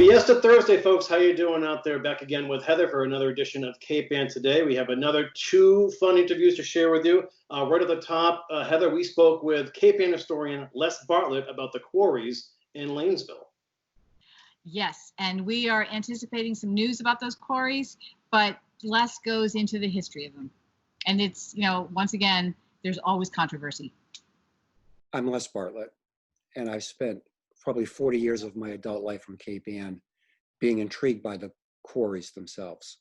Fiesta Thursday, folks. How you doing out there? Back again with Heather for another edition of Cape Ann Today. We have another two fun interviews to share with you. Right at the top, Heather, we spoke with Cape Ann historian Les Bartlett about the quarries in Lanesville. Yes, and we are anticipating some news about those quarries, but Les goes into the history of them. And it's, once again, there's always controversy. I'm Les Bartlett, and I've spent probably 40 years of my adult life from Cape Ann being intrigued by the quarries themselves.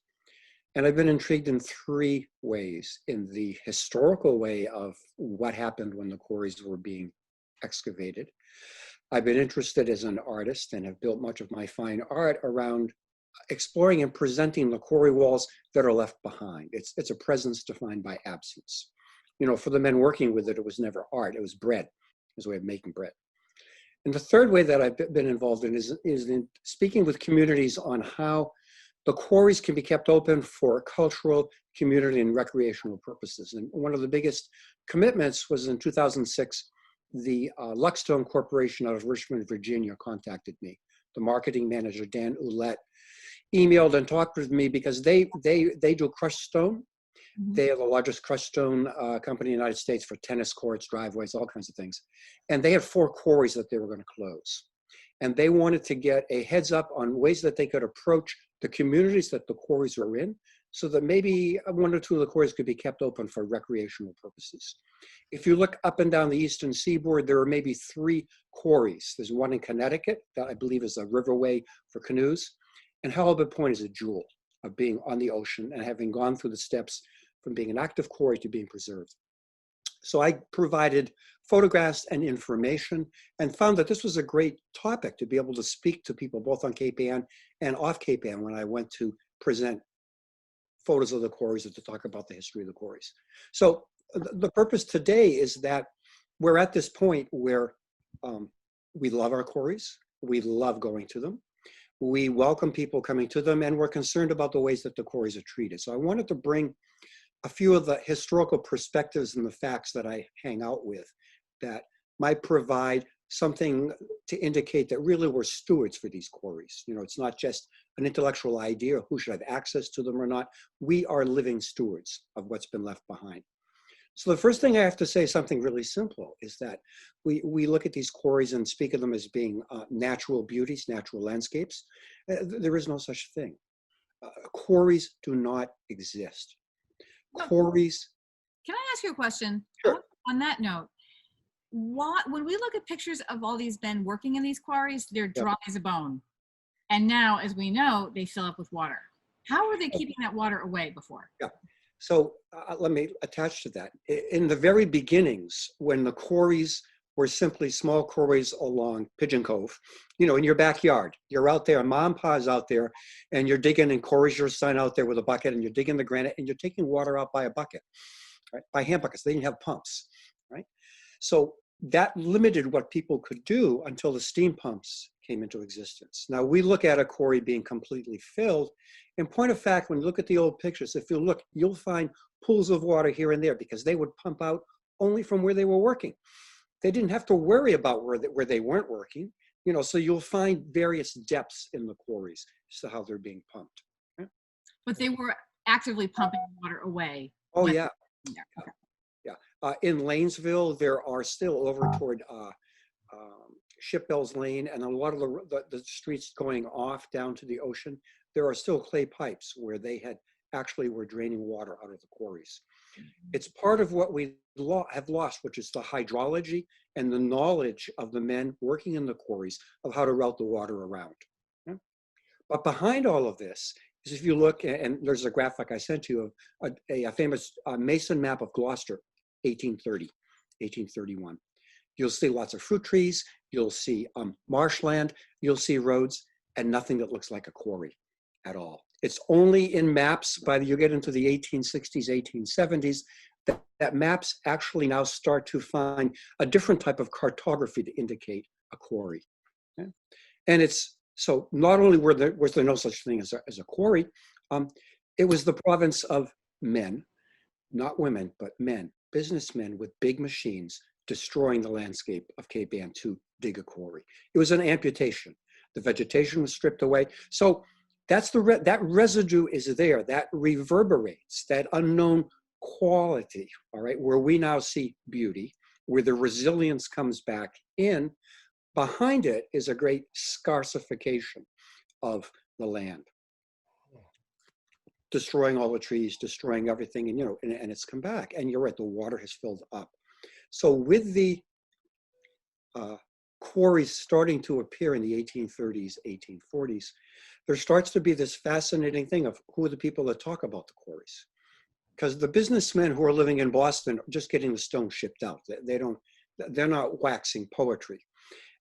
And I've been intrigued in three ways: in the historical way of what happened when the quarries were being excavated. I've been interested as an artist and have built much of my fine art around exploring and presenting the quarry walls that are left behind. It's a presence defined by absence. For the men working with it, it was never art, it was bread. It was a way of making bread. And the third way that I've been involved in is in speaking with communities on how the quarries can be kept open for cultural, community, and recreational purposes. And one of the biggest commitments was in 2006, the Luckstone Corporation out of Richmond, Virginia contacted me. The marketing manager, Dan Ouellette, emailed and talked with me because they do crushed stone. Mm-hmm. They are the largest crushed stone company in the United States for tennis courts, driveways, all kinds of things. And they had 4 quarries that they were going to close. And they wanted to get a heads up on ways that they could approach the communities that the quarries were in, so that maybe 1 or 2 of the quarries could be kept open for recreational purposes. If you look up and down the eastern seaboard, there are maybe 3 quarries. There's one in Connecticut that I believe is a riverway for canoes. And Halibut Point is a jewel of being on the ocean and having gone through the steps from being an active quarry to being preserved. So I provided photographs and information and found that this was a great topic to be able to speak to people both on Cape Ann and off Cape Ann when I went to present photos of the quarries or to talk about the history of the quarries. So the purpose today is that we're at this point where we love our quarries, we love going to them, we welcome people coming to them, and we're concerned about the ways that the quarries are treated. So I wanted to bring a few of the historical perspectives and the facts that I hang out with that might provide something to indicate that really we're stewards for these quarries. It's not just an intellectual idea, who should have access to them or not. We are living stewards of what's been left behind. So the first thing I have to say, something really simple, is that we look at these quarries and speak of them as being natural beauties, natural landscapes. There is no such thing. Quarries do not exist. Quarries. Can I ask you a question? Sure. On that note, when we look at pictures of all these men working in these quarries, they're dry as a bone. And now, as we know, they fill up with water. How are they keeping that water away before? Yeah. So let me attach to that. In the very beginnings, when the quarries were simply small quarries along Pigeon Cove, in your backyard, you're out there, mom and pa's out there, and you're digging, and Corey's your son out there with a bucket, and you're digging the granite, and you're taking water out by a bucket, right? By hand buckets. They didn't have pumps, right? So that limited what people could do until the steam pumps came into existence. Now we look at a quarry being completely filled. In point of fact, when you look at the old pictures, if you look, you'll find pools of water here and there because they would pump out only from where they were working. They didn't have to worry about where they weren't working, so you'll find various depths in the quarries as to how they're being pumped. Okay? But they were actively pumping water away. Oh, yeah. Okay. Yeah. In Lanesville, there are still over toward Shipbells Lane and a lot of the streets going off down to the ocean, there are still clay pipes where they were draining water out of the quarries. Mm-hmm. It's part of what we have lost, which is the hydrology and the knowledge of the men working in the quarries of how to route the water around. Okay? But behind all of this is, if you look, and there's a graphic I sent you of a famous Mason map of Gloucester, 1830, 1831. You'll see lots of fruit trees, you'll see marshland, you'll see roads, and nothing that looks like a quarry at all. It's only in maps by you get into the 1860s, 1870s, that maps actually now start to find a different type of cartography to indicate a quarry. Okay? And so not only was there no such thing as a quarry, it was the province of men, not women, but men, businessmen with big machines destroying the landscape of Cape Ann to dig a quarry. It was an amputation. The vegetation was stripped away. So that's that residue is there, that reverberates, that unknown quality, all right, where we now see beauty, where the resilience comes back in. Behind it is a great scarcification of the land, destroying all the trees, destroying everything, and and it's come back. And you're right, the water has filled up. So with the quarries starting to appear in the 1830s, 1840s, there starts to be this fascinating thing of who are the people that talk about the quarries. Because the businessmen who are living in Boston are just getting the stone shipped out. They're not waxing poetry.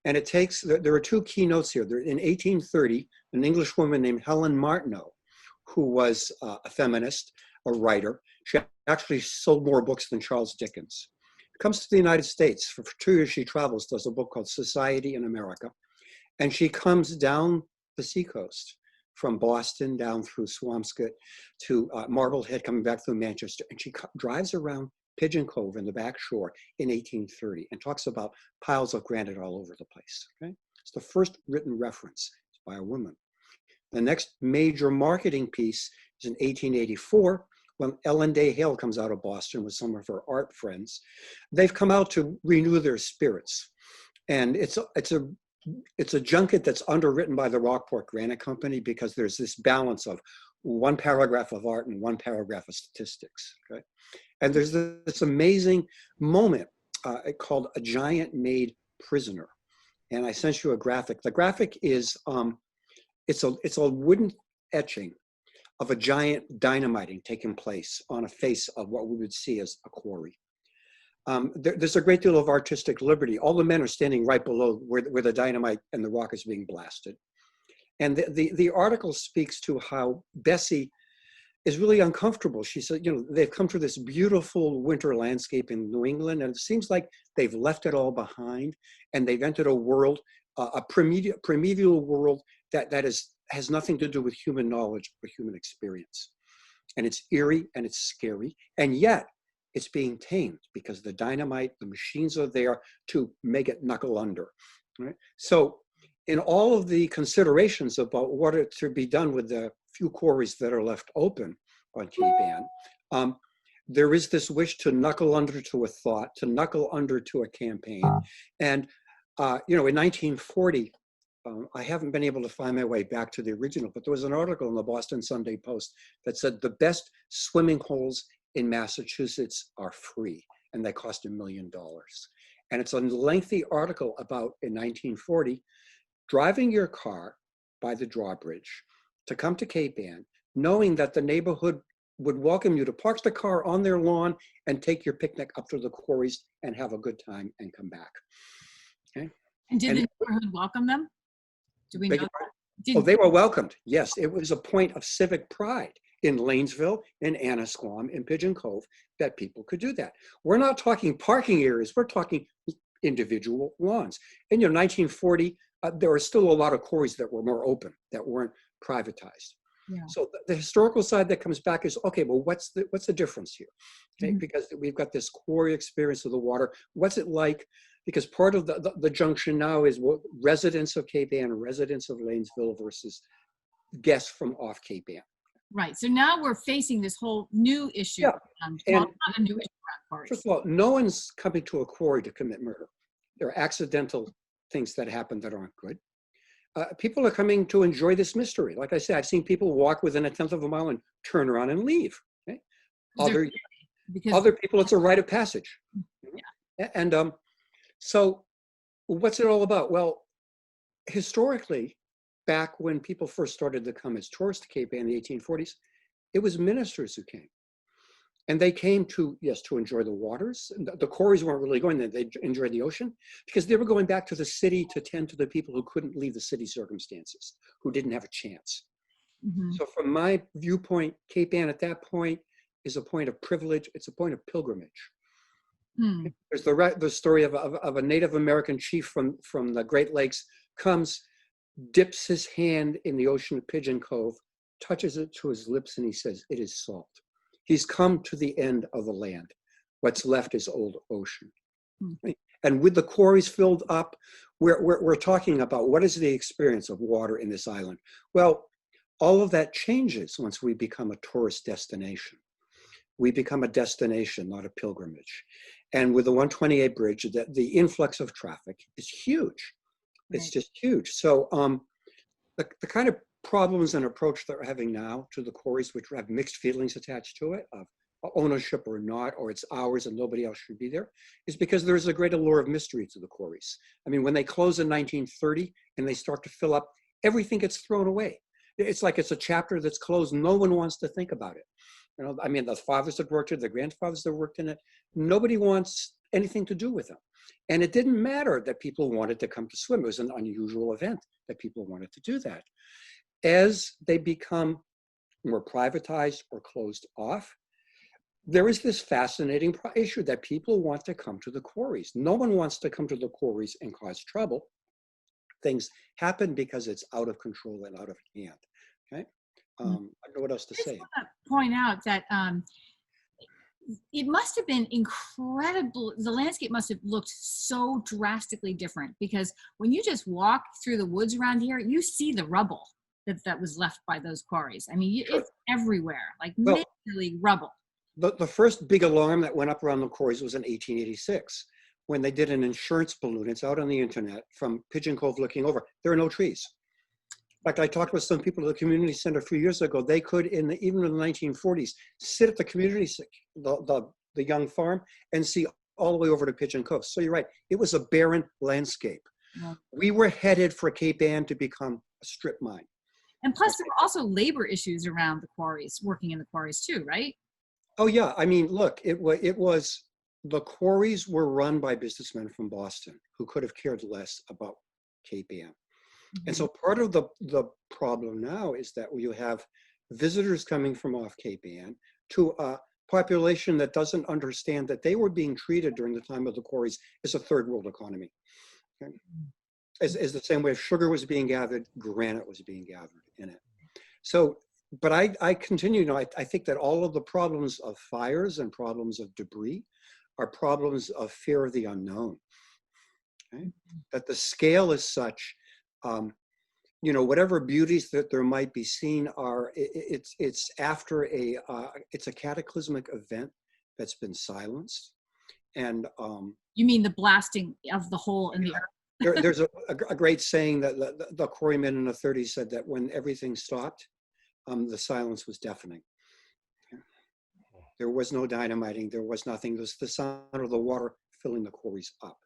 And it takes, there are two keynotes here. In 1830, an English woman named Helen Martineau, who was a feminist, a writer, she actually sold more books than Charles Dickens, comes to the United States. For 2 years she travels, does a book called Society in America. And she comes down the seacoast from Boston down through Swampscott to Marblehead, coming back through Manchester. And she drives around Pigeon Cove in the back shore in 1830 and talks about piles of granite all over the place. Okay? It's the first written reference by a woman. The next major marketing piece is in 1884 when Ellen Day Hale comes out of Boston with some of her art friends. They've come out to renew their spirits. And it's a junket that's underwritten by the Rockport Granite Company because there's this balance of one paragraph of art and one paragraph of statistics. Okay? And there's this amazing moment called A Giant Made Prisoner. And I sent you a graphic. The graphic is, it's a wooden etching of a giant dynamiting taking place on a face of what we would see as a quarry. There's a great deal of artistic liberty. All the men are standing right below where the dynamite and the rock is being blasted. And the article speaks to how Bessie is really uncomfortable. She said, they've come to this beautiful winter landscape in New England, and it seems like they've left it all behind, and they've entered a world, a primeval world that has nothing to do with human knowledge or human experience. And it's eerie and it's scary, and yet it's being tamed because the dynamite, the machines are there to make it knuckle under. Right? So in all of the considerations about what is to be done with the few quarries that are left open on Cape Ann, there is this wish to knuckle under to a thought, to knuckle under to a campaign. And in 1940, I haven't been able to find my way back to the original, but there was an article in the Boston Sunday Post that said the best swimming holes in Massachusetts are free, and they cost $1 million. And it's a lengthy article about, in 1940, driving your car by the drawbridge to come to Cape Ann, knowing that the neighborhood would welcome you to park the car on their lawn and take your picnic up to the quarries and have a good time and come back. Okay. And did the neighborhood welcome them? Do we know that? Oh, they were welcomed. Yes, it was a point of civic pride in Lanesville, in Annisquam, in Pigeon Cove, that people could do that. We're not talking parking areas, we're talking individual lawns. In 1940, there were still a lot of quarries that were more open, that weren't privatized. Yeah. So the historical side that comes back is, okay, well, what's the difference here? Okay, because we've got this quarry experience of the water. What's it like? Because part of the junction now is what residents of Cape Ann, residents of Lanesville versus guests from off Cape Ann. Right. So now we're facing this whole new issue. Yeah. Not a new issue around quarries. First of all, no one's coming to a quarry to commit murder. There are accidental things that happen that aren't good. People are coming to enjoy this mystery. Like I said, I've seen people walk within 1/10 of a mile and turn around and leave. Okay? Other people, it's a rite of passage. Yeah. And so what's it all about? Well, historically, back when people first started to come as tourists to Cape Ann in the 1840s, it was ministers who came. And they came to, yes, to enjoy the waters. The quarries weren't really going there. They enjoyed the ocean because they were going back to the city to tend to the people who couldn't leave the city circumstances, who didn't have a chance. Mm-hmm. So from my viewpoint, Cape Ann at that point is a point of privilege. It's a point of pilgrimage. Mm. There's the story of a Native American chief from the Great Lakes comes, dips his hand in the ocean of Pigeon Cove, touches it to his lips, and he says, "It is salt." He's come to the end of the land. What's left is old ocean. Mm. And with the quarries filled up, we're talking about what is the experience of water in this island? Well, all of that changes once we become a tourist destination. We become a destination, not a pilgrimage. And with the 128 bridge, the influx of traffic is huge. It's Right. just huge. So the kind of problems and approach that we're having now to the quarries, which have mixed feelings attached to it, of ownership or not, or it's ours and nobody else should be there, is because there's a great allure of mystery to the quarries. I mean, when they close in 1930 and they start to fill up, everything gets thrown away. It's like it's a chapter that's closed. No one wants to think about it. You know, I mean, the fathers that worked in it, the grandfathers that worked in it, nobody wants anything to do with them. And it didn't matter that people wanted to come to swim. It was an unusual event that people wanted to do that. As they become more privatized or closed off, there is this fascinating issue that people want to come to the quarries. No one wants to come to the quarries and cause trouble. Things happen because it's out of control and out of hand. Okay. I don't know what else to say. I just want to point out that it must have been incredible. The landscape must have looked so drastically different, because when you just walk through the woods around here, you see the rubble that was left by those quarries. I mean, Sure. it's everywhere, like Well, literally rubble. The first big alarm that went up around the quarries was in 1886, when they did an insurance balloon. It's out on the internet, from Pigeon Cove looking over. There are no trees. In fact, I talked with some people at the community center a few years ago. They could, even in the 1940s, sit at the community, the young farm, and see all the way over to Pigeon Cove. So you're right, it was a barren landscape. Yeah. We were headed for Cape Ann to become a strip mine. And plus, there were also labor issues around the quarries, working in the quarries too, right? Oh yeah, I mean, look, it was the quarries were run by businessmen from Boston who could have cared less about Cape Ann. And so part of the problem now is that you have visitors coming from off Cape Ann to a population that doesn't understand that they were being treated during the time of the quarries as a third world economy. Okay? As the same way sugar was being gathered, granite was being gathered in it. So, but I continue, you know, I think that all of the problems of fires and problems of debris are problems of fear of the unknown. Okay? That the scale is such, you know, whatever beauties that there might be seen are, it's after it's a cataclysmic event that's been silenced. And You mean the blasting of the hole in the earth? there's a great saying that the quarrymen in the 30s said that when everything stopped, the silence was deafening. There was no dynamiting, there was nothing. There was the sound of the water filling the quarries up.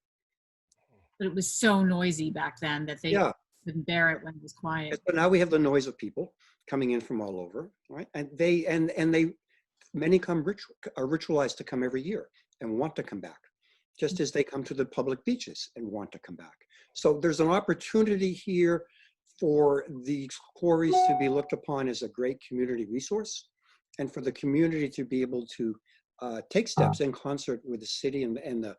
But it was so noisy back then that they couldn't bear it when it was quiet. But now we have the noise of people coming in from all over, right? And many are ritualized to come every year and want to come back, just as they come to the public beaches and want to come back. So there's an opportunity here for the quarries to be looked upon as a great community resource, and for the community to be able to take steps in concert with the city and the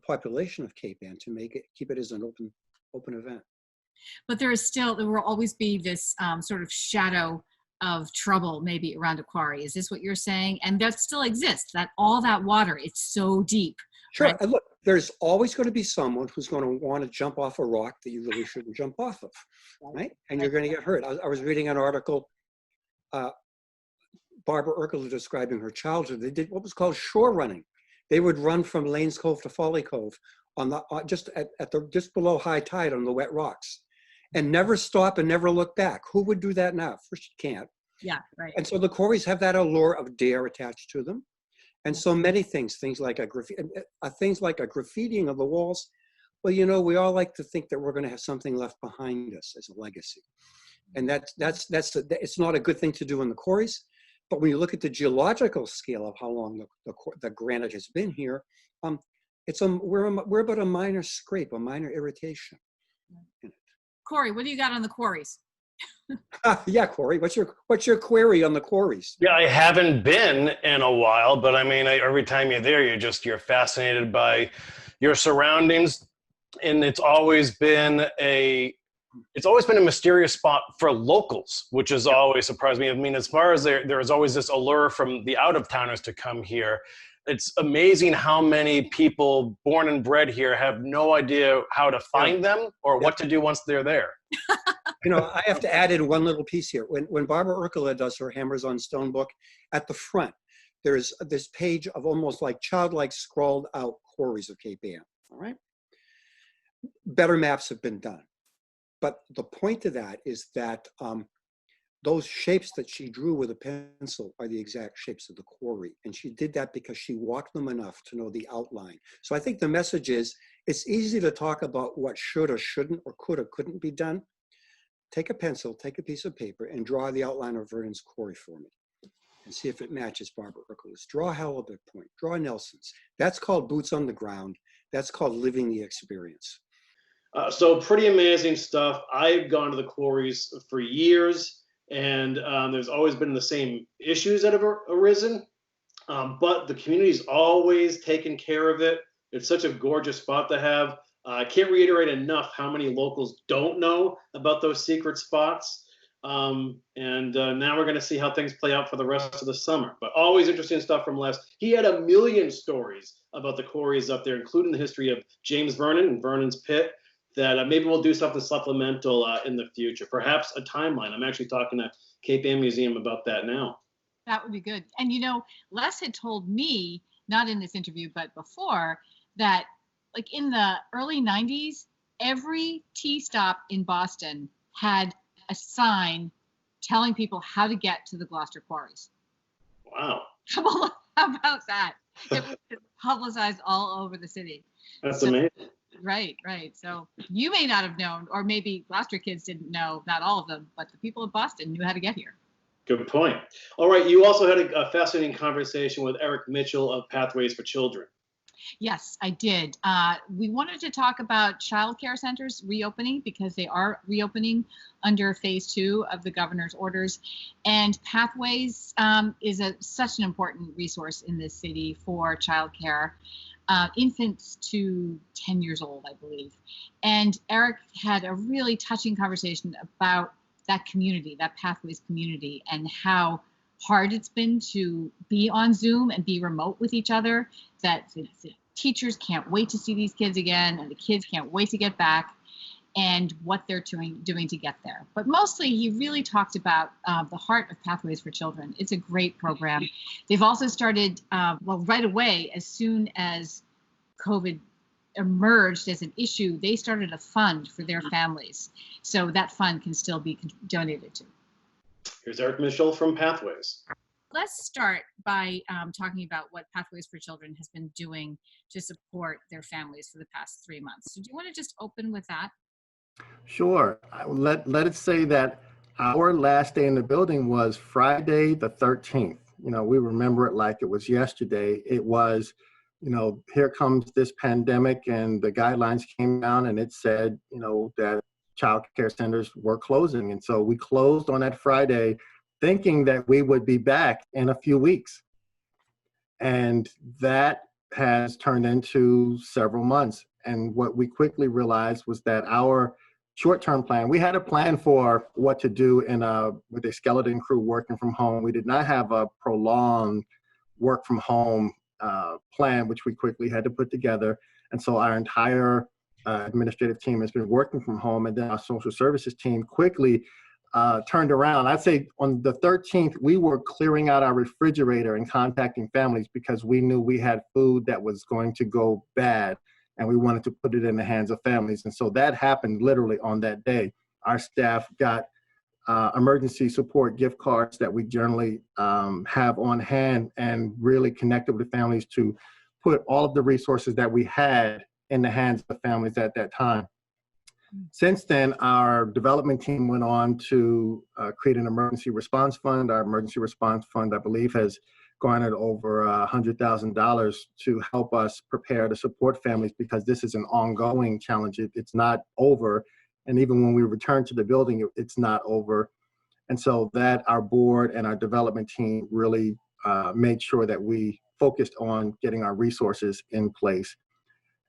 population of Cape Ann to keep it as an open event. But there will always be this sort of shadow of trouble maybe around a quarry. Is this what you're saying? And that still exists, that all that water, it's so deep. Sure, Right? and look, there's always going to be someone who's going to want to jump off a rock that you really shouldn't jump off of, right? And you're going to get hurt. I was reading an article, Barbara Urkel describing her childhood. They did what was called shore running. They would run from Lanes Cove to Folly Cove on the just below high tide on the wet rocks, and never stop and never look back. Who would do that now? First, you can't. Yeah, right. And so the quarries have that allure of dare attached to them. And so many things like a graffitiing of the walls. Well, you know, we all like to think that we're going to have something left behind us as a legacy. And it's not a good thing to do in the quarries. But when you look at the geological scale of how long the granite has been here, we're about a minor scrape, a minor irritation. Corey, what do you got on the quarries? Yeah, Corey, what's your query on the quarries? Yeah, I haven't been in a while, but I mean, every time you're there, you're fascinated by your surroundings, and it's always been a mysterious spot for locals, which has always surprised me. I mean, as far as there is always this allure from the out of towners to come here. it's amazing how many people born and bred here have no idea how to find them or what to do once they're there. You know, I have to add in one little piece here. When Barbara Urkula does her Hammers on Stone book, at the front, there's this page of almost like childlike scrawled out quarries of Cape Ann, all right? Better maps have been done. But the point of that is that those shapes that she drew with a pencil are the exact shapes of the quarry. And she did that because she walked them enough to know the outline. So I think the message is, it's easy to talk about what should or shouldn't or could or couldn't be done. Take a pencil, take a piece of paper, and draw the outline of Vernon's quarry for me and see if it matches Barbara Urkula's. Draw Halibut Point, draw Nelson's. That's called boots on the ground. That's called living the experience. So pretty amazing stuff. I've gone to the quarries for years, and there's always been the same issues that have arisen, but the community's always taken care of it. It's such a gorgeous spot to have. I can't reiterate enough how many locals don't know about those secret spots. Now we're going to see how things play out for the rest of the summer. But always interesting stuff from Les. He had a million stories about the quarries up there, including the history of James Vernon and Vernon's Pit, that maybe we'll do something supplemental in the future, perhaps a timeline. I'm actually talking to Cape Ann Museum about that now. That would be good. And you know, Les had told me, not in this interview, but before, that like in the early 90s, every tea stop in Boston had a sign telling people how to get to the Gloucester quarries. Wow. How about that? It was publicized all over the city. That's amazing. Right. So you may not have known, or maybe Gloucester kids didn't know, not all of them, but the people of Boston knew how to get here. Good point. All right. You also had a fascinating conversation with Eric Mitchell of Pathways for Children. Yes, I did. We wanted to talk about child care centers reopening because they are reopening under phase 2 of the governor's orders. And Pathways is such an important resource in this city for child care. Infants to 10 years old, I believe. And Eric had a really touching conversation about that community, that Pathways community, and how hard it's been to be on Zoom and be remote with each other, that the teachers can't wait to see these kids again, and the kids can't wait to get back, and what they're doing to get there. But mostly, he really talked about the heart of Pathways for Children. It's a great program. They've also started, right away, as soon as COVID emerged as an issue, they started a fund for their families. So that fund can still be donated to. Here's Eric Mitchell from Pathways. Let's start by talking about what Pathways for Children has been doing to support their families for the past 3 months. So do you want to just open with that? Sure. Let it say that our last day in the building was Friday the 13th. You know, we remember it like it was yesterday. It was, you know, here comes this pandemic, and the guidelines came down and it said, you know, that child care centers were closing. And so we closed on that Friday thinking that we would be back in a few weeks. And that has turned into several months. And what we quickly realized was that our short-term plan, we had a plan for what to do with a skeleton crew working from home. We did not have a prolonged work from home plan, which we quickly had to put together. And so our entire administrative team has been working from home, and then our social services team quickly turned around. I'd say on the 13th, we were clearing out our refrigerator and contacting families because we knew we had food that was going to go bad, and we wanted to put it in the hands of families. And so that happened literally on that day. Our staff got emergency support gift cards that we generally have on hand, and really connected with families to put all of the resources that we had in the hands of families at that time. Since then, our development team went on to create an emergency response fund. Our emergency response fund, I believe, has garnered over $100,000 to help us prepare to support families, because this is an ongoing challenge. It's not over. And even when we return to the building, it's not over. And so that our board and our development team really made sure that we focused on getting our resources in place.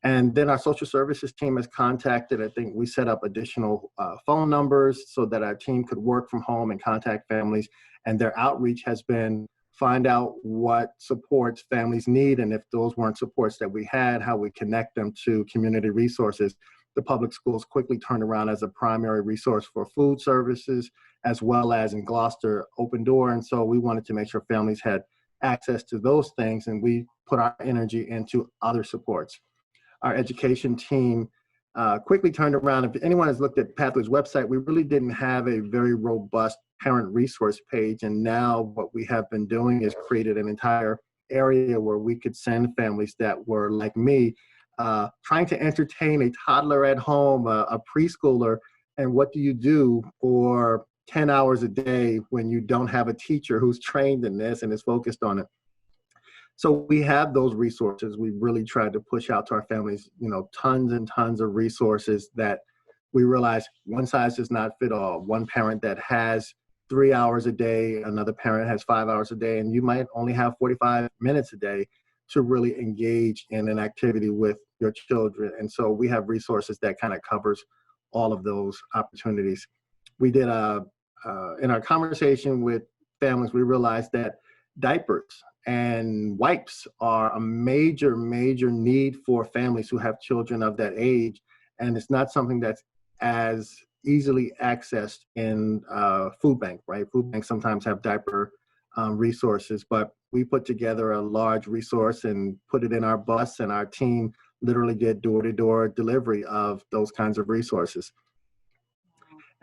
And then our social services team has contacted, I think we set up additional phone numbers so that our team could work from home and contact families. And their outreach has been find out what supports families need, and if those weren't supports that we had, how we connect them to community resources. The public schools quickly turned around as a primary resource for food services, as well as in Gloucester, Open Door. And so we wanted to make sure families had access to those things, and we put our energy into other supports. Our education team quickly turned around. If anyone has looked at Pathways website, we really didn't have a very robust parent resource page. And now what we have been doing is created an entire area where we could send families that were like me, trying to entertain a toddler at home, a preschooler, and what do you do for 10 hours a day when you don't have a teacher who's trained in this and is focused on it? So we have those resources. We really tried to push out to our families, tons and tons of resources that we realize one size does not fit all. One parent that has 3 hours a day, another parent has 5 hours a day, and you might only have 45 minutes a day to really engage in an activity with your children. And so we have resources that kind of covers all of those opportunities. We did in our conversation with families, we realized that diapers and wipes are a major, major need for families who have children of that age. And it's not something that's as easily accessed in food bank, right? Food banks sometimes have diaper resources, but we put together a large resource and put it in our bus, and our team literally did door-to-door delivery of those kinds of resources.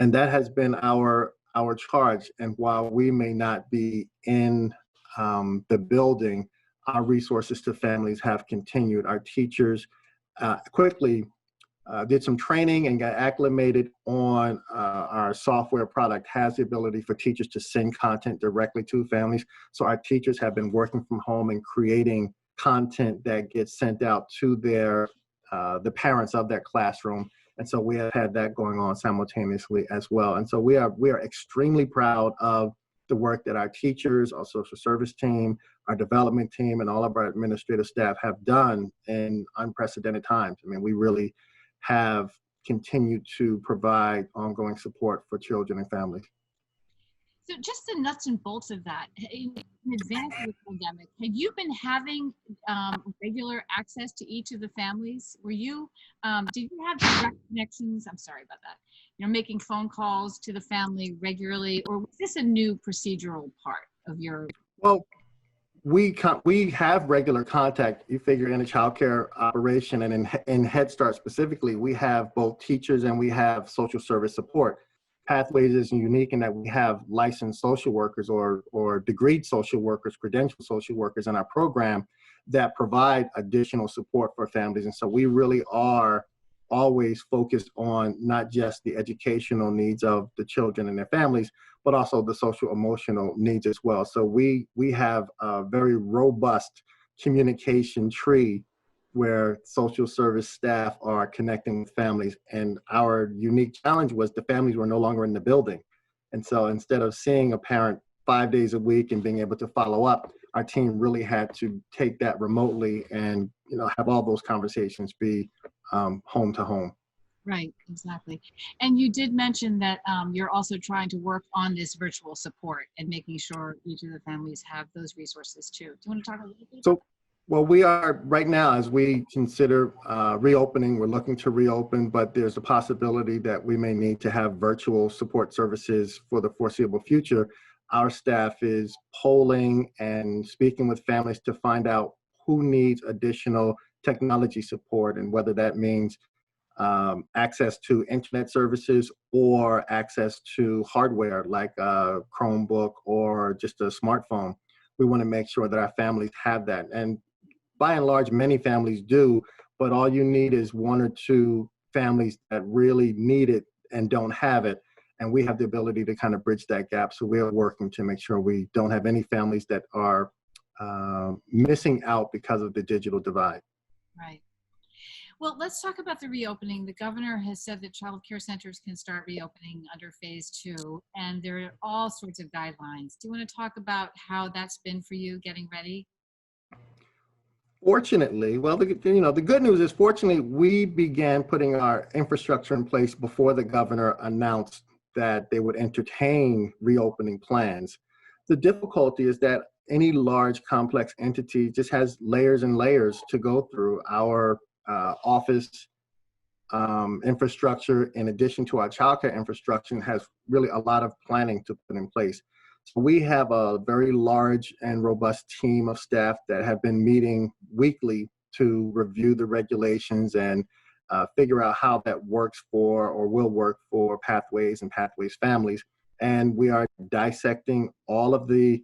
And that has been our charge. And while we may not be in the building, our resources to families have continued. Our teachers quickly did some training and got acclimated on our software product. Has the ability for teachers to send content directly to families. So our teachers have been working from home and creating content that gets sent out to the parents of that classroom. And so we have had that going on simultaneously as well. And so we are extremely proud of the work that our teachers, our social service team, our development team, and all of our administrative staff have done in unprecedented times. I mean, we really have continued to provide ongoing support for children and families. So just the nuts and bolts of that, in advance of the pandemic, had you been having regular access to each of the families? Did you have direct connections? I'm sorry about that. Making phone calls to the family regularly, or was this a new procedural part of your? Well, we have regular contact. You figure in a childcare operation, and in Head Start specifically, we have both teachers and we have social service support. Pathways is unique in that we have licensed social workers or degreed social workers, credentialed social workers in our program that provide additional support for families. And so we really are always focused on not just the educational needs of the children and their families, but also the social emotional needs as well. So we have a very robust communication tree where social service staff are connecting with families. And our unique challenge was the families were no longer in the building. And so instead of seeing a parent 5 days a week and being able to follow up, our team really had to take that remotely and have all those conversations be home to home. Right, exactly. And you did mention that you're also trying to work on this virtual support and making sure each of the families have those resources too. Do you want to talk a little bit? Well, we are right now, as we consider reopening, we're looking to reopen, but there's a possibility that we may need to have virtual support services for the foreseeable future. Our staff is polling and speaking with families to find out who needs additional technology support, and whether that means access to internet services or access to hardware like a Chromebook or just a smartphone. We want to make sure that our families have that. And by and large, many families do, but all you need is one or two families that really need it and don't have it. And we have the ability to kind of bridge that gap. So we are working to make sure we don't have any families that are missing out because of the digital divide. Right. Well, let's talk about the reopening. The governor has said that child care centers can start reopening under phase 2, and there are all sorts of guidelines. Do you want to talk about how that's been for you getting ready? Fortunately, well, the good news is, fortunately, we began putting our infrastructure in place before the governor announced that they would entertain reopening plans. The difficulty is that any large complex entity just has layers and layers to go through. Our office infrastructure, in addition to our childcare infrastructure, has really a lot of planning to put in place. So we have a very large and robust team of staff that have been meeting weekly to review the regulations and figure out how that works for or will work for Pathways and Pathways families. And we are dissecting all of the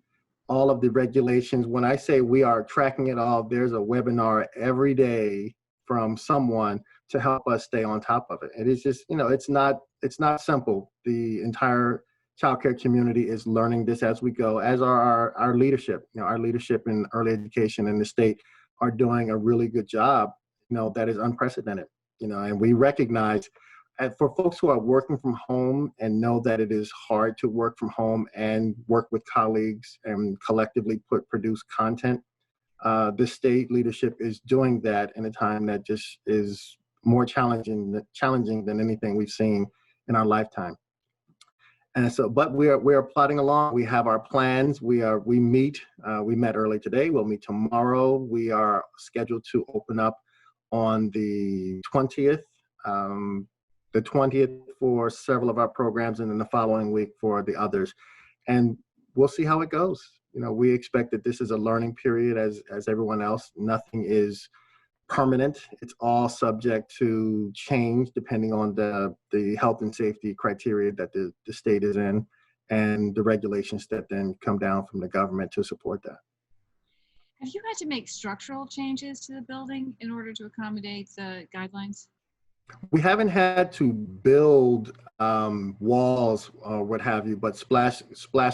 regulations. When I say we are tracking it all, there's a webinar every day from someone to help us stay on top of it. It is just, it's not simple. The entire childcare community is learning this as we go, as are our leadership. Our leadership in early education in the state are doing a really good job, that is unprecedented, and we recognize, and for folks who are working from home and know that it is hard to work from home and work with colleagues and collectively produce content, the state leadership is doing that in a time that just is more challenging than anything we've seen in our lifetime. And so, but we are plodding along. We have our plans. We met early today. We'll meet tomorrow. We are scheduled to open up on the 20th. The 20th for several of our programs, and then the following week for the others. And we'll see how it goes. We expect that this is a learning period as everyone else. Nothing is permanent. It's all subject to change depending on the health and safety criteria that the state is in and the regulations that then come down from the government to support that. Have you had to make structural changes to the building in order to accommodate the guidelines? We haven't had to build walls or what have you, but splash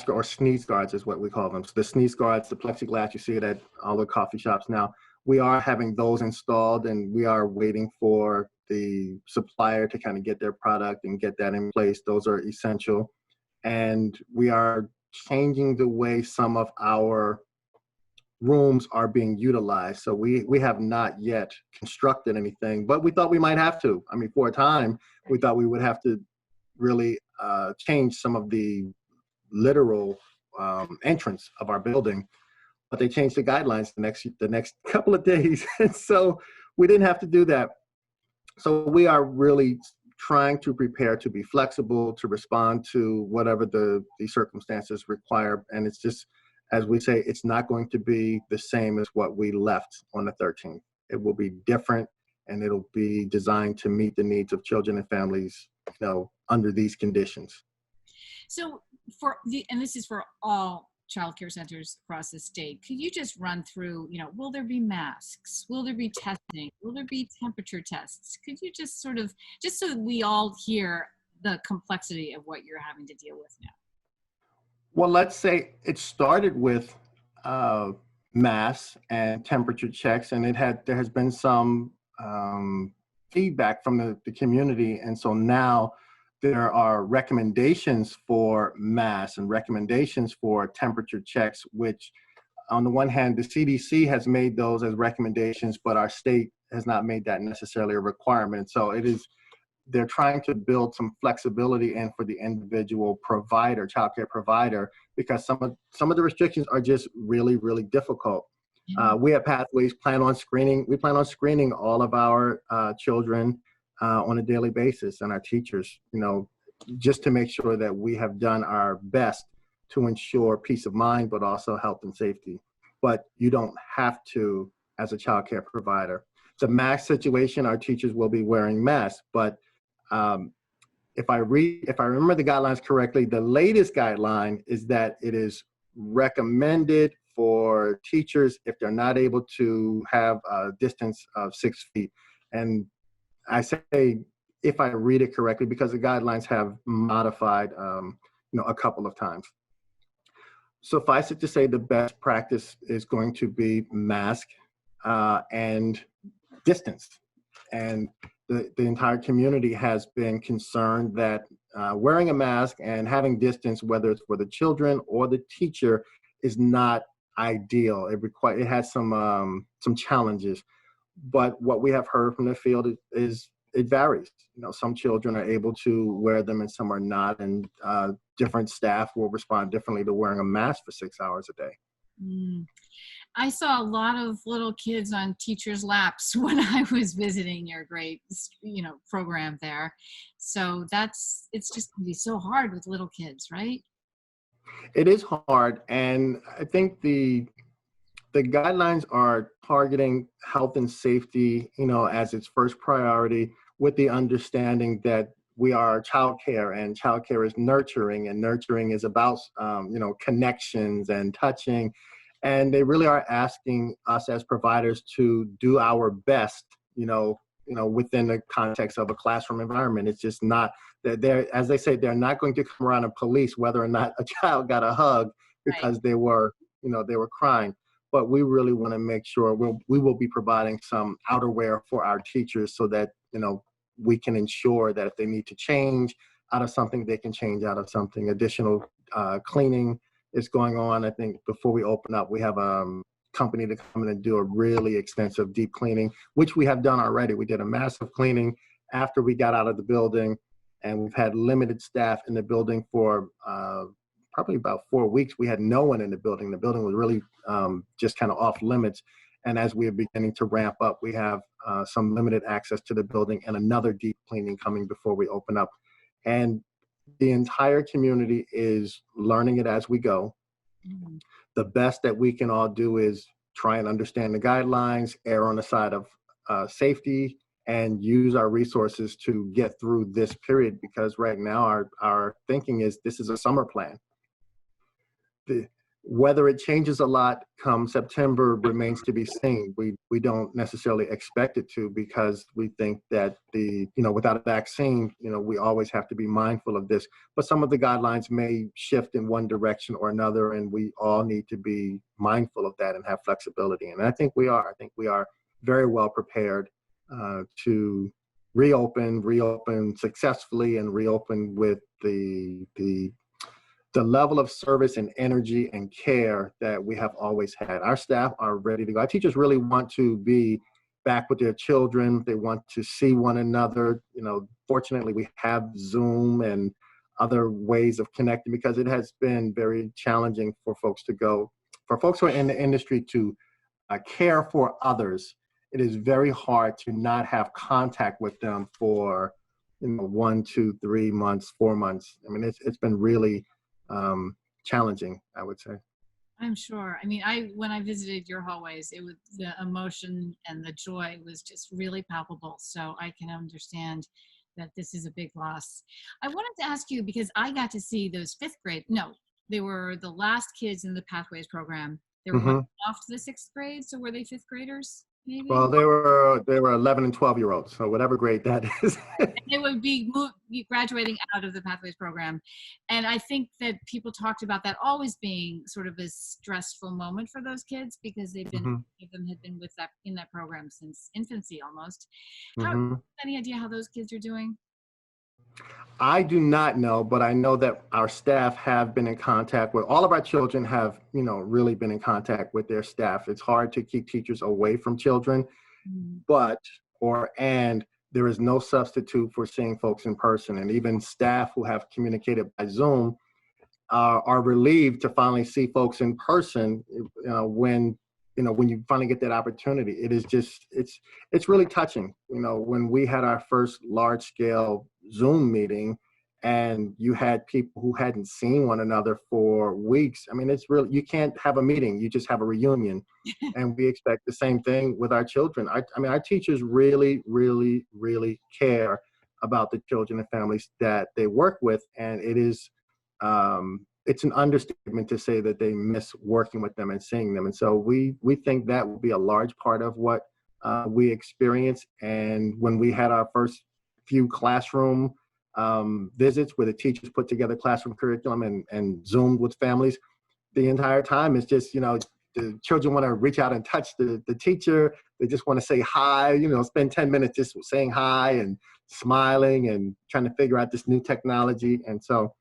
or sneeze guards is what we call them. So the sneeze guards, the plexiglass, you see it at all the coffee shops now. We are having those installed, and we are waiting for the supplier to kind of get their product and get that in place. Those are essential. And we are changing the way some of our rooms are being utilized. So we have not yet constructed anything, but we thought we might have to. I mean, for a time, we thought we would have to really change some of the literal entrance of our building, but they changed the guidelines the next couple of days. And so we didn't have to do that. So we are really trying to prepare to be flexible, to respond to whatever the circumstances require. And it's just, as we say, it's not going to be the same as what we left on the 13th. It will be different, and it'll be designed to meet the needs of children and families, under these conditions. So and this is for all child care centers across the state, could you just run through, will there be masks? Will there be testing? Will there be temperature tests? Could you just sort of, just so that we all hear the complexity of what you're having to deal with now? Well, let's say it started with masks and temperature checks, and there has been some feedback from the community, and so now there are recommendations for masks and recommendations for temperature checks, which on the one hand, the CDC has made those as recommendations, but our state has not made that necessarily a requirement. So they're trying to build some flexibility in for the individual provider, childcare provider, because some of the restrictions are just really, really difficult. We at Pathways plan on screening all of our children on a daily basis, and our teachers, just to make sure that we have done our best to ensure peace of mind, but also health and safety. But you don't have to as a childcare provider. It's a mask situation. Our teachers will be wearing masks, but if I remember the guidelines correctly, the latest guideline is that it is recommended for teachers if they're not able to have a distance of 6 feet. And I say, if I read it correctly, because the guidelines have modified, a couple of times. Suffice it to say, the best practice is going to be mask and distance. And the entire community has been concerned that wearing a mask and having distance, whether it's for the children or the teacher, is not ideal. It has some challenges. But what we have heard from the field is it varies. Some children are able to wear them and some are not, and different staff will respond differently to wearing a mask for 6 hours a day. Mm. I saw a lot of little kids on teachers' laps when I was visiting your great, program there. So it's just gonna be so hard with little kids, right? It is hard, and I think the guidelines are targeting health and safety, as its first priority, with the understanding that we are childcare, and childcare is nurturing, and nurturing is about, connections and touching. And they really are asking us as providers to do our best, within the context of a classroom environment. It's just not that as they say, they're not going to come around and police whether or not a child got a hug Right. because they were crying. But we really want to make sure we will be providing some outerwear for our teachers so that, we can ensure that if they need to change out of something, they can change out of something. Additional cleaning is going on. I think before we open up, we have a company to come in and do a really extensive deep cleaning, which we have done already. We did a massive cleaning after we got out of the building, and we've had limited staff in the building for probably about 4 weeks. We had no one in the building. The building was really just kind of off limits. And as we are beginning to ramp up, we have some limited access to the building and another deep cleaning coming before we open up. And the entire community is learning it as we go. Mhm. The best that we can all do is try and understand the guidelines, err on the side of safety, and use our resources to get through this period, because right now our thinking is this is a summer plan. Whether it changes a lot come September remains to be seen. We don't necessarily expect it to, because we think that without a vaccine, we always have to be mindful of this. But some of the guidelines may shift in one direction or another, and we all need to be mindful of that and have flexibility. And I think we are. I think we are very well prepared to reopen successfully, and reopen with the level of service and energy and care that we have always had. Our staff are ready to go. Our teachers really want to be back with their children. They want to see one another. Fortunately, we have Zoom and other ways of connecting, because it has been very challenging for folks who are in the industry to care for others. It is very hard to not have contact with them for 1, 2, 3 months, 4 months. I mean, it's been really challenging, I would say. I'm sure. I mean, when I visited your hallways, it was the emotion and the joy was just really palpable. So I can understand that this is a big loss. I wanted to ask you, because I got to see those fifth grade. No, they were the last kids in the Pathways program. They were going off to the sixth grade. So were they fifth graders? Maybe? Well, they were 11 and 12-year-olds, so whatever grade that is. They would be graduating out of the Pathways program. And I think that people talked about that always being sort of a stressful moment for those kids, because they've been, many of them had been in that program since infancy almost. Any idea how those kids are doing? I do not know, but I know that our staff have been in contact with all of our children, have, really been in contact with their staff. It's hard to keep teachers away from children, and there is no substitute for seeing folks in person. And even staff who have communicated by Zoom are relieved to finally see folks in person when you finally get that opportunity. It is just, it's really touching. When we had our first large scale Zoom meeting and you had people who hadn't seen one another for weeks, I mean, it's really, you can't have a meeting, you just have a reunion. And we expect the same thing with our children. I mean, our teachers really, really, really care about the children and families that they work with. And it is, it's an understatement to say that they miss working with them and seeing them. And so we think that will be a large part of what we experience. And when we had our first few classroom visits where the teachers put together classroom curriculum and Zoomed with families, the entire time it's just, the children want to reach out and touch the teacher. They just want to say hi, spend 10 minutes just saying hi and smiling and trying to figure out this new technology. And so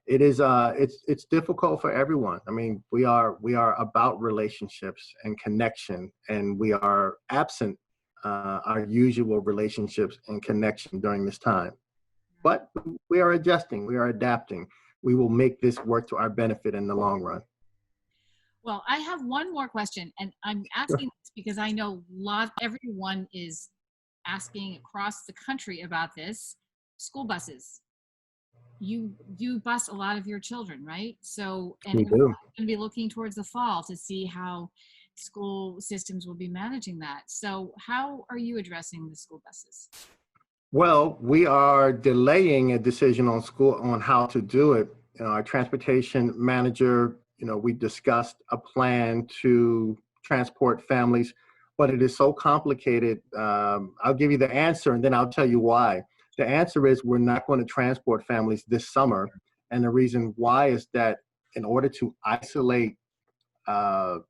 it is, it's difficult for everyone. I mean, we are about relationships and connection, and we are absent our usual relationships and connection during this time. But we are adjusting, we are adapting. We will make this work to our benefit in the long run. Well, I have one more question, and I'm asking this because I know everyone is asking across the country about this. School buses. You bus a lot of your children, right? So, and We we're do. going to be looking towards the fall to see how school systems will be managing that. So, how are you addressing the school buses? Well, we are delaying a decision on how to do it. Our transportation manager, we discussed a plan to transport families, but it is so complicated. I'll give you the answer and then I'll tell you why. The answer is we're not going to transport families this summer. And the reason why is that in order to isolate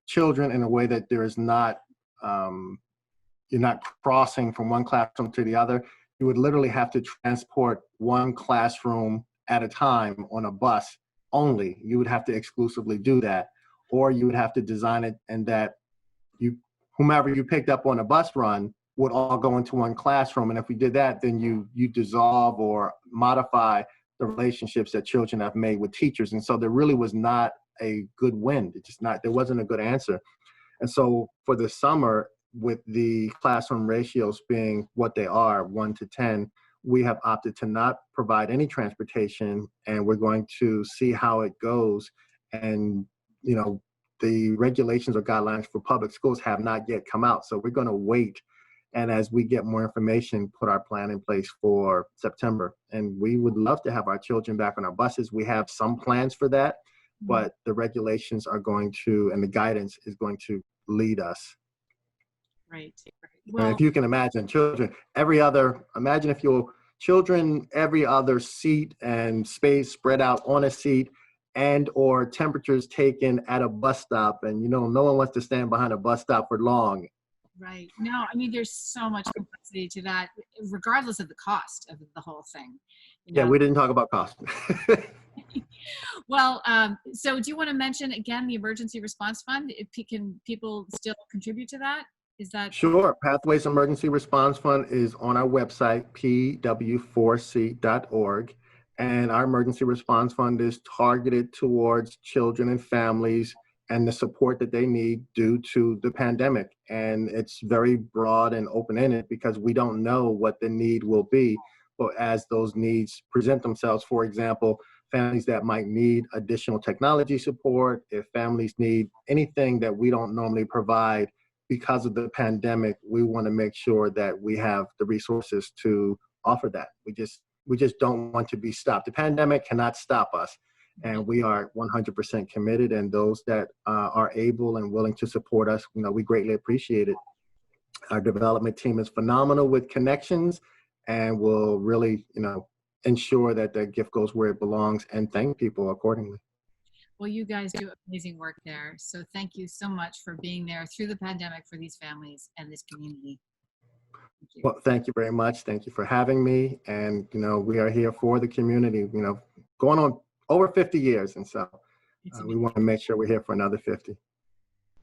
children in a way that there is not, you're not crossing from one classroom to the other, you would literally have to transport one classroom at a time on a bus only. You would have to exclusively do that, or you would have to design it and that whomever you picked up on a bus run would all go into one classroom. And if we did that, then you dissolve or modify the relationships that children have made with teachers. And so there really was not a good win. There wasn't a good answer. And so for the summer, with the classroom ratios being what they are, 1 to 10, we have opted to not provide any transportation, and we're going to see how it goes. And, the regulations or guidelines for public schools have not yet come out. So we're going to wait. And as we get more information, put our plan in place for September. And we would love to have our children back on our buses. We have some plans for that, but the regulations are going to, and the guidance is going to lead us. Right. Well, if you can imagine imagine if your children, every other seat and space spread out on a seat, and or temperatures taken at a bus stop. And, no one wants to stand behind a bus stop for long. Right. No, I mean, there's so much complexity to that, regardless of the cost of the whole thing. Yeah, we didn't talk about cost. Well, so do you want to mention again the Emergency Response Fund? Can people still contribute to that? Is that Sure. Pathways Emergency Response Fund is on our website, pw4c.org. And our emergency response fund is targeted towards children and families and the support that they need due to the pandemic. And it's very broad and open-ended because we don't know what the need will be. But as those needs present themselves, for example, families that might need additional technology support, if families need anything that we don't normally provide because of the pandemic, we want to make sure that we have the resources to offer that. We just don't want to be stopped. The pandemic cannot stop us, and we are 100% committed. And those that are able and willing to support us, we greatly appreciate it. Our development team is phenomenal with connections, and will really, ensure that the gift goes where it belongs and thank people accordingly. Well, you guys do amazing work there. So thank you so much for being there through the pandemic for these families and this community. Well, thank you very much. Thank you for having me. And, we are here for the community, going on over 50 years. And so we want to make sure we're here for another 50.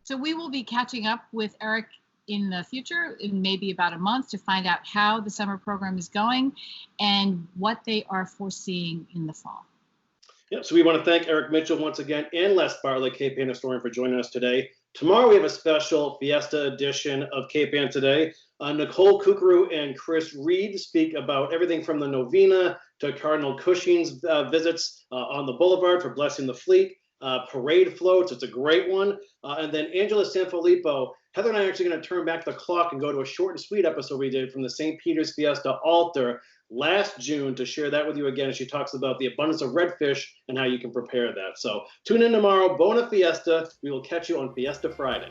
So we will be catching up with Eric in the future, in maybe about a month, to find out how the summer program is going and what they are foreseeing in the fall. Yeah, so we want to thank Eric Mitchell once again and Les Bartlett, Cape Ann historian, for joining us today. Tomorrow we have a special Fiesta edition of Cape Ann Today. Nicole Kukuru and Chris Reed speak about everything from the novena to Cardinal Cushing's visits on the boulevard for blessing the fleet, parade floats. It's a great one. And then Angela Sanfilippo, Heather and I are actually going to turn back the clock and go to a short and sweet episode we did from the St. Peter's Fiesta altar last June to share that with you again as she talks about the abundance of redfish and how you can prepare that. So tune in tomorrow. Bona Fiesta. We will catch you on Fiesta Friday.